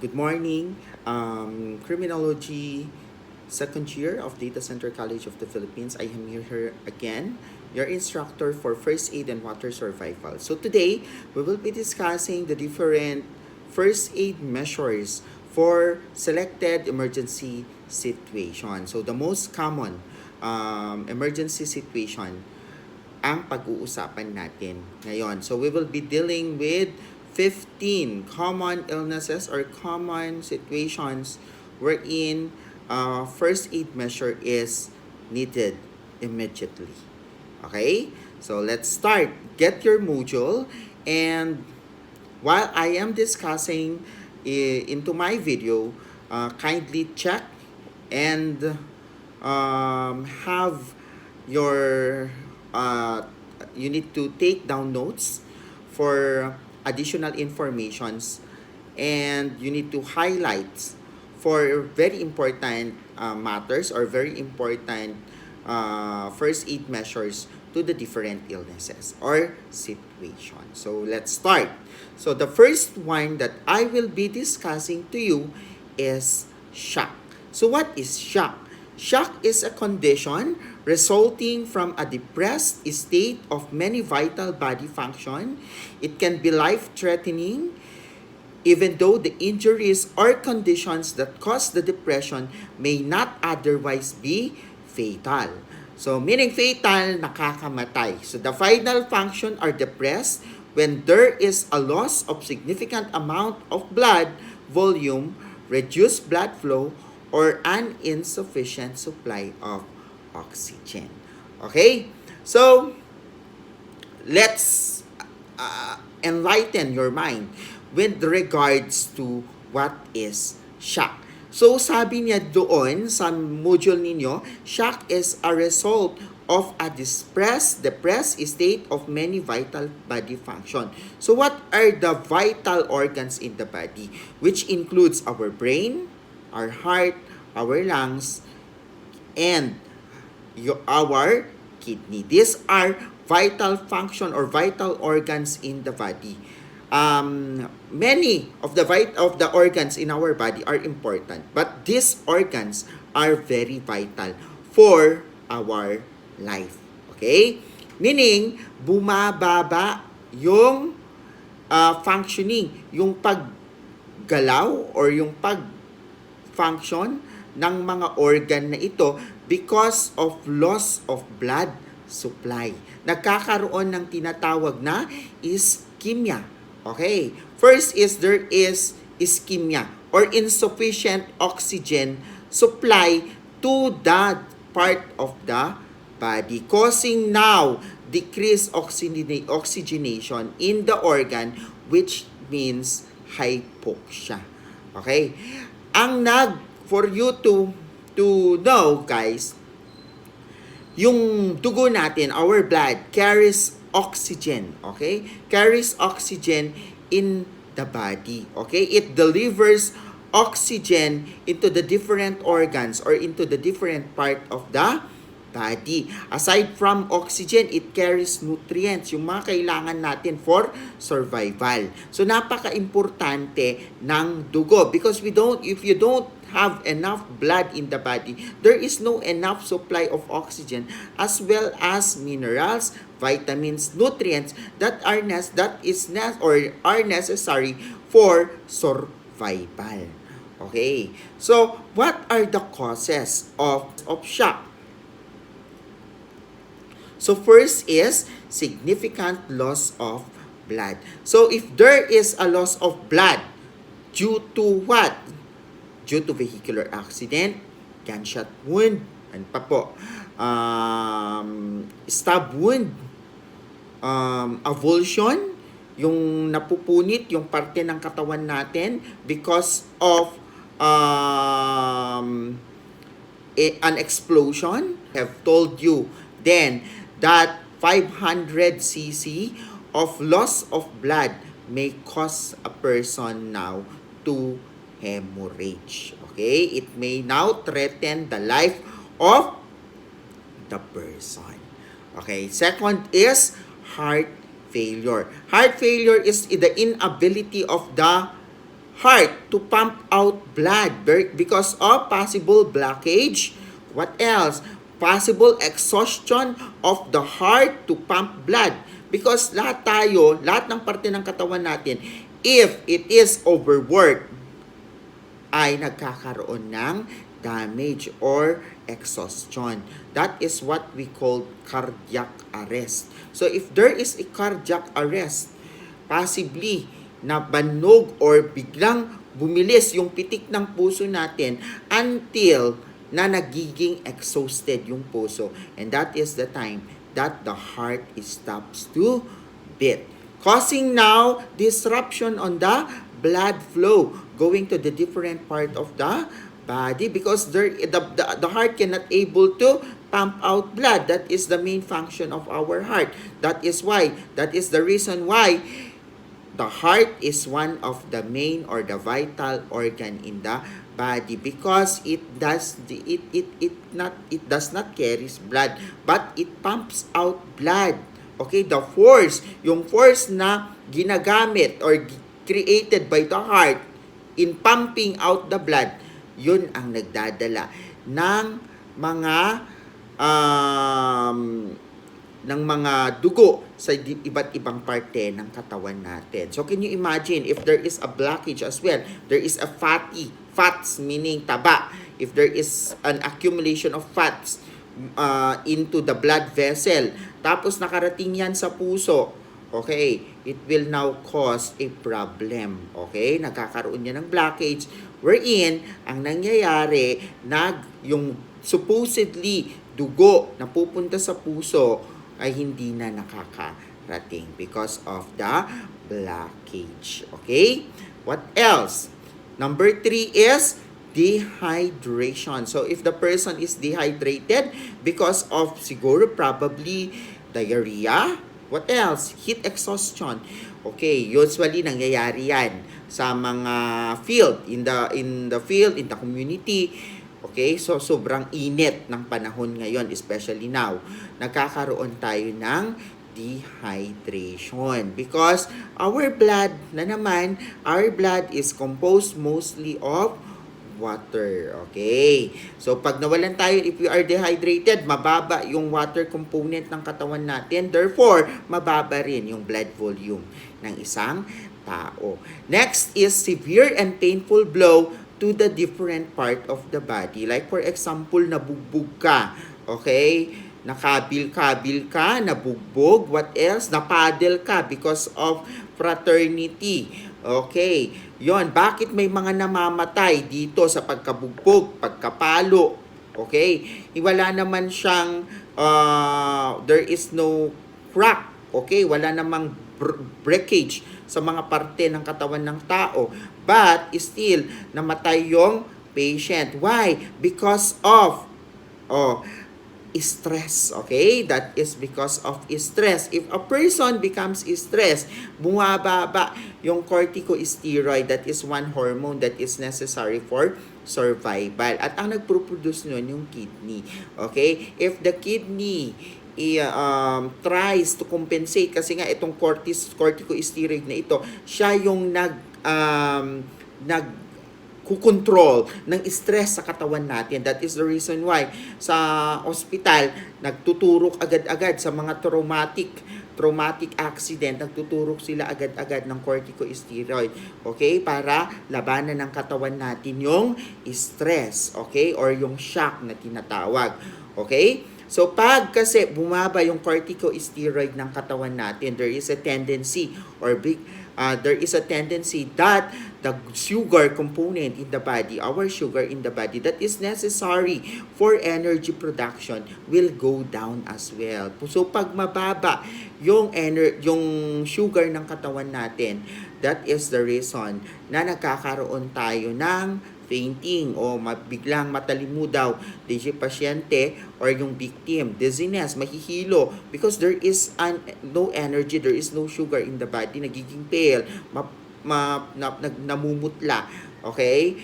Good morning. Criminology second year of Data Center College of the Philippines. I am here again, your instructor for first aid and water survival. So today, we will be discussing the different first aid measures for selected emergency situation. So the most common emergency situation ang pag-uusapan natin ngayon. So we will be dealing with 15 common illnesses or common situations wherein first aid measure is needed immediately. Okay? So let's start. Get your module, and while I am discussing into my video, kindly check and have your you need to take down notes for additional informations, and you need to highlight for very important matters or very important first aid measures to the different illnesses or situations. So let's start. So the first one that I will be discussing to you is shock. So what is shock? Shock is a condition resulting from a depressed state of many vital body function. It can be life-threatening even though the injuries or conditions that cause the depression may not otherwise be fatal. So meaning fatal, nakakamatay. So the vital function are depressed when there is a loss of significant amount of blood volume, reduced blood flow, or an insufficient supply of oxygen. Okay? So, let's enlighten your mind with regards to what is shock. So, sabi niya doon sa module ninyo, shock is a result of a depressed state of many vital body function. So, what are the vital organs in the body? Which includes our brain, our heart, our lungs, and our kidney. These are vital function or vital organs in the body. Many of the organs in our body are important, but these organs are very vital for our life. Okay? Meaning, bumababa yung functioning, yung paggalaw or yung function ng mga organ na ito because of loss of blood supply. Nagkakaroon ng tinatawag na ischemia. Okay? First is there is ischemia or insufficient oxygen supply to that part of the body, causing now decreased oxygenation in the organ, which means hypoxia. Okay? For you to know, guys, yung dugo natin, our blood, carries oxygen, okay? Carries oxygen in the body, okay? It delivers oxygen into the different organs or into the different part of the body. Aside from oxygen, it carries nutrients, yung mga kailangan natin for survival. So, napaka-importante ng dugo because if you don't have enough blood in the body, there is no enough supply of oxygen as well as minerals, vitamins, nutrients that are necessary for survival. Okay. So, what are the causes of shock? So first is significant loss of blood. So if there is a loss of blood due to what? Due to vehicular accident, gunshot wound, and pa po, stab wound, avulsion, yung napupunit yung parte ng katawan natin because of an explosion. I have told you then that 500 cc of loss of blood may cause a person now to hemorrhage. Okay? It may now threaten the life of the person. Okay? Second is heart failure. Heart failure is the inability of the heart to pump out blood because of possible blockage. What else? Possible exhaustion of the heart to pump blood. Because lahat ng parte ng katawan natin, if it is overworked, ay nagkakaroon ng damage or exhaustion. That is what we call cardiac arrest. So if there is a cardiac arrest, possibly nabanog or biglang bumilis yung pitik ng puso natin until na nagiging exhausted yung puso. And that is the time that the heart stops to beat, causing now disruption on the blood flow going to the different part of the body because the heart cannot able to pump out blood. That is the main function of our heart. That is the reason why the heart is one of the main or the vital organ in the body because it does not carries blood but it pumps out blood. Okay, yung force na ginagamit or created by the heart in pumping out the blood, yun ang nagdadala ng mga ng mga dugo sa iba't ibang parte ng katawan natin. So can you imagine if there is a blockage as well, there is a fats meaning taba, if there is an accumulation of fats into the blood vessel, tapos nakarating yan sa puso, okay, it will now cause a problem. Okay, nagkakaroon yan ng blockage wherein ang nangyayari, yung supposedly dugo na pupunta sa puso ay hindi na nakakarating because of the blockage. Okay? What else? Number 3 is dehydration. So, if the person is dehydrated because of siguro probably diarrhea, what else? Heat exhaustion. Okay, usually nangyayari yan sa mga in the community. Okay, so sobrang init ng panahon ngayon, especially now. Nagkakaroon tayo ng dehydration because our blood is composed mostly of water. Okay, so pag nawalan tayo, if we are dehydrated, mababa yung water component ng katawan natin. Therefore, mababa rin yung blood volume ng isang tao. Next is severe and painful blow to the different part of the body. Like for example, nabugbog ka. Okay? Nakabil-kabil ka, nabugbog. What else? Napadel ka because of fraternity. Okay. Yon, bakit may mga namamatay dito sa pagkabugbog, pagkapalo? Okay? Wala naman siyang, there is no crack. Okay? Wala namang breakage sa mga parte ng katawan ng tao. But still, namatay yung patient. Why? Because of stress. Okay? That is because of stress. If a person becomes stressed, bumababa yung corticosteroid. That is one hormone that is necessary for survival. At ang nagproproduce nun yung kidney. Okay? If the kidney tries to compensate kasi nga itong corticosteroid na ito, siya yung kukontrol ng stress sa katawan natin. That is the reason why sa ospital nagtuturok agad-agad sa mga traumatic accident, nagtuturok sila agad-agad ng corticosteroid. Okay? Para labanan ng katawan natin yung stress. Okay? Or yung shock na tinatawag. Okay? So, pag kasi bumaba yung corticosteroid ng katawan natin, there is a tendency that the sugar component in the body, our sugar in the body that is necessary for energy production will go down as well. So, pag mababa yung sugar ng katawan natin, that is the reason na nagkakaroon tayo ng fainting o biglang matalimudaw di pasyente or yung victim, dizziness, mahihilo because there is no energy, there is no sugar in the body, nagiging pale, namumutla. Okay?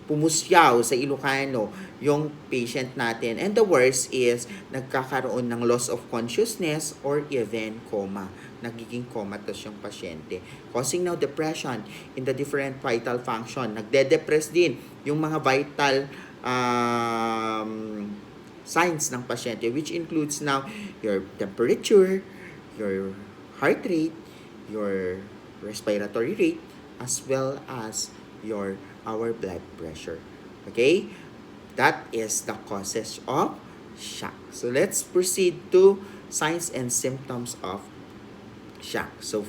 pumusyaw sa Ilocano yung patient natin. And the worst is nagkakaroon ng loss of consciousness or even coma. Nagiging comatose yung pasyente. Causing now depression in the different vital function. Nagde-depress din yung mga vital signs ng pasyente, which includes now your temperature, your heart rate, your respiratory rate, as well as our blood pressure. Okay? That is the causes of shock. So let's proceed to signs and symptoms of shock. So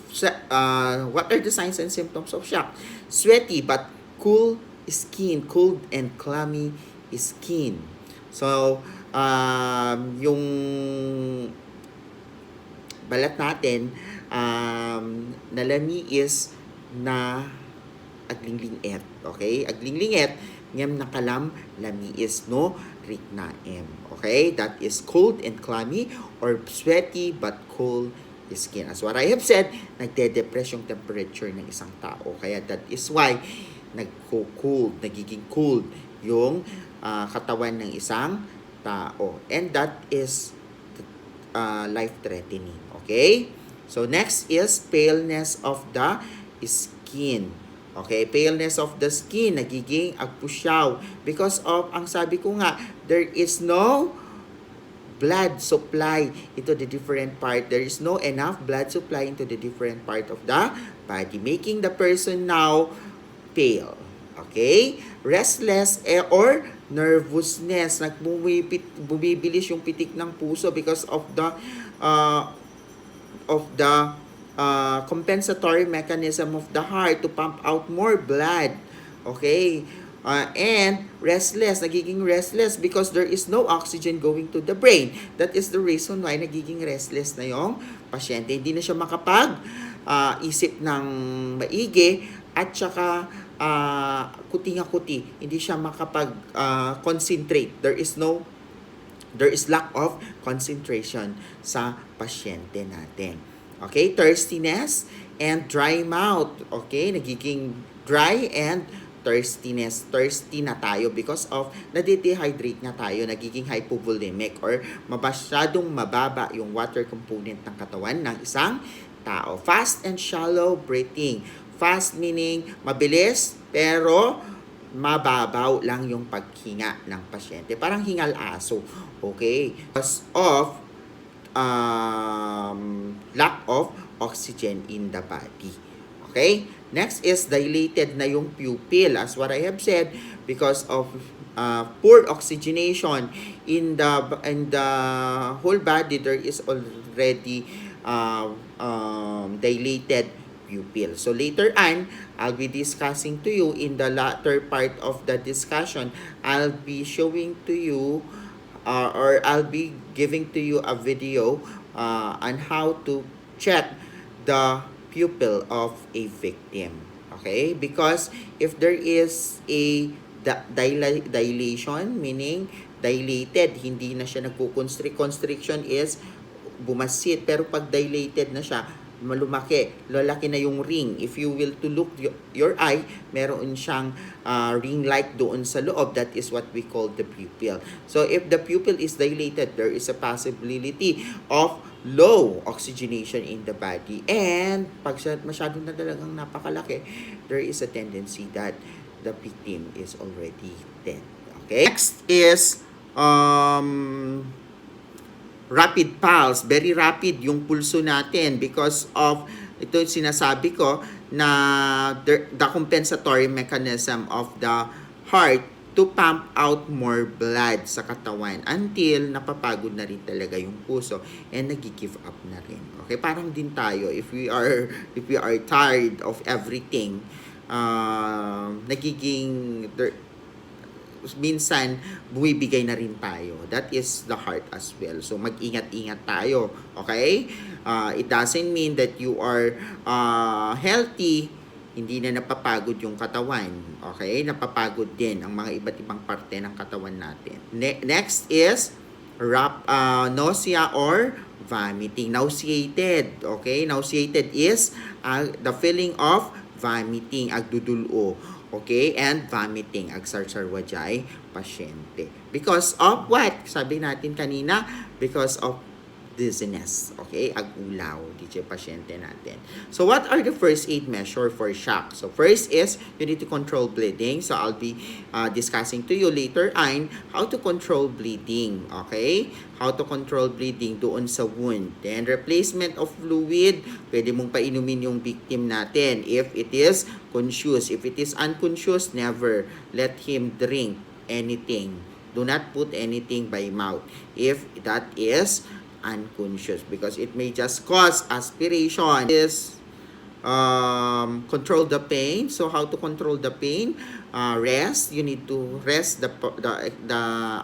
what are the signs and symptoms of shock? Sweaty but cool skin, cold and clammy skin. So yung balat natin nalami is na aglinglinget. Okay? Aglinglinget, ngem nakalam, lami is no riknaem. Okay? That is cold and clammy or sweaty but cold skin. As what I have said, nagde-depress yung temperature ng isang tao. Kaya that is why nagko-cold, nagiging cold yung katawan ng isang tao. And that is life-threatening. Okay? So next is paleness of the skin. Okay, paleness of the skin, nagiging agpusyaw because of, ang sabi ko nga, there is no blood supply into the different part. There is no enough blood supply into the different part of the body, making the person now pale. Okay? Restless or nervousness. Bumibilis yung pitik ng puso because of the compensatory mechanism of the heart to pump out more blood. Okay? And restless, nagiging restless because there is no oxygen going to the brain. That is the reason why nagiging restless na yung pasyente. Hindi na siya isip ng maigi at saka kuti-kuti. Hindi siya concentrate. There is lack of concentration sa pasyente natin. Okay, thirstiness and dry mouth. Okay, nagiging dry and thirstiness. Thirsty na tayo because of nade-dehydrate na tayo, nagiging hypovolemic or masyadong mababa yung water component ng katawan ng isang tao. Fast and shallow breathing. Fast meaning mabilis pero mababaw lang yung paghinga ng pasyente. Parang hingal aso. Okay? Because of lack of oxygen in the body. Okay? Next is dilated na yung pupil. As what I have said, because of poor oxygenation in the whole body, there is already dilated pupil. So later on, I'll be discussing to you in the latter part of the discussion, I'll be showing to you or I'll be giving to you a video on how to check the pupil of a victim. Okay? Because if there is a dilation, meaning dilated, hindi na siya nagkukonstrict. Constriction is bumasit. Pero pag dilated na siya, malumaki, lalaki na yung ring. If you will to look your eye, meron siyang ring-like doon sa loob. That is what we call the pupil. So if the pupil is dilated, there is a possibility of low oxygenation in the body. And pag masyado na talagang napakalaki, there is a tendency that the victim is already dead. Okay? Next is rapid pulse, very rapid yung pulso natin because of ito sinasabi ko na the compensatory mechanism of the heart to pump out more blood sa katawan until napapagod na rin talaga yung puso and nag-give up na rin. Okay, parang din tayo if we are tired of everything, minsan bumibigay na rin tayo. That is the heart as well. So mag-ingat-ingat tayo. Okay? It doesn't mean that you are healthy, hindi na napapagod yung katawan. Okay? Napapagod din ang mga iba't ibang parte ng katawan natin. Next is nausea or vomiting. Nauseated. Okay? Nauseated is the feeling of vomiting, agdudulo, okay, and vomiting, agsarsarwajay, pasyente. Because of what? Sabi natin kanina, because of dizziness, okay, ag-ulaw, DJ pasyente natin. So what are the first aid measure for shock? So first is, you need to control bleeding. So I'll be discussing to you later on how to control bleeding, okay? How to control bleeding doon sa wound. Then replacement of fluid, pwede mong painumin yung victim natin if it is conscious. If it is unconscious, never let him drink anything. Do not put anything by mouth if that is unconscious, because it may just cause aspiration. Is control the pain. So how to control the pain? Rest. You need to rest the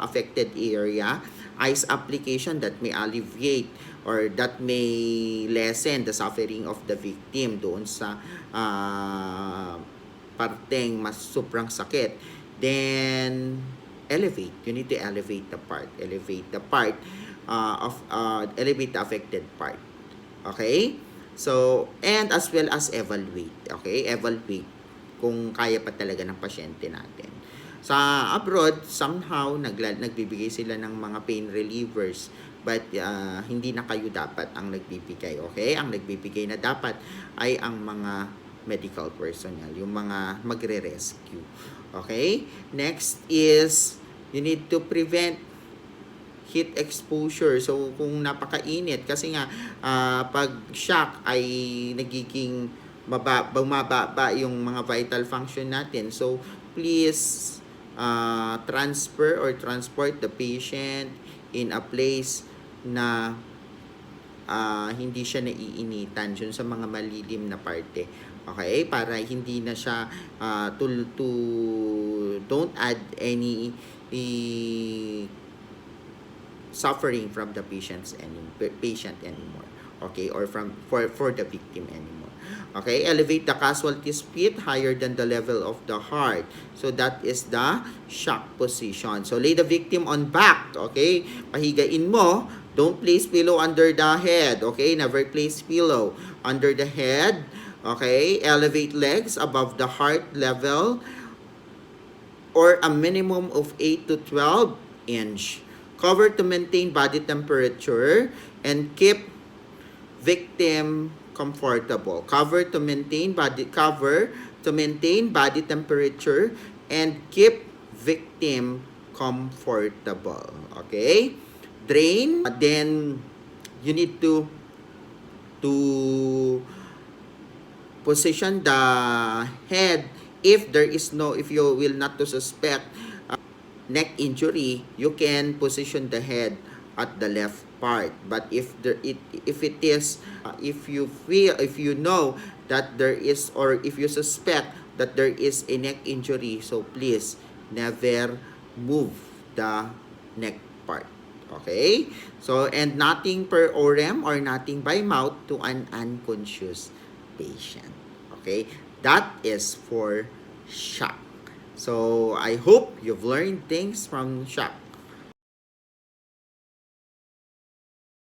affected area. Ice application that may alleviate or that may lessen the suffering of the victim doon sa parteng mas sobrang sakit. Then elevate. You need to elevate the part. Elevate the part elevate the affected part. Okay? So, and as well as evaluate. Okay? Evaluate kung kaya pa talaga ng pasyente natin. Sa abroad, somehow, nagbibigay sila ng mga pain relievers. But, hindi na kayo dapat ang nagbibigay. Okay? Ang nagbibigay na dapat ay ang mga medical personnel. Yung mga magre-rescue. Okay? Next is, you need to prevent heat exposure. So, kung napakainit, kasi nga, pag shock ay nagiging bumababa yung mga vital function natin. So, please transfer or transport the patient in a place na hindi siya naiinitan dun sa mga malilim na parte. Okay? Para hindi na siya don't add any suffering from the patient anymore, okay, or for the victim anymore. Okay, elevate the casualty's feet higher than the level of the heart. So that is the shock position. So lay the victim on back, okay, pahigain mo. Don't place pillow under the head, okay, never place pillow under the head. Okay, elevate legs above the heart level or a minimum of 8 to 12 inch. Cover to maintain body temperature and keep victim comfortable. Cover to maintain body temperature and keep victim comfortable. Okay? Drain. Then you need to position the head if you will not to suspect neck injury, you can position the head at the left part. But if you know that there is, or if you suspect that there is a neck injury, so please never move the neck part. Okay? So, and nothing per orem or nothing by mouth to an unconscious patient. Okay? That is for shock. So, I hope you've learned things from shock.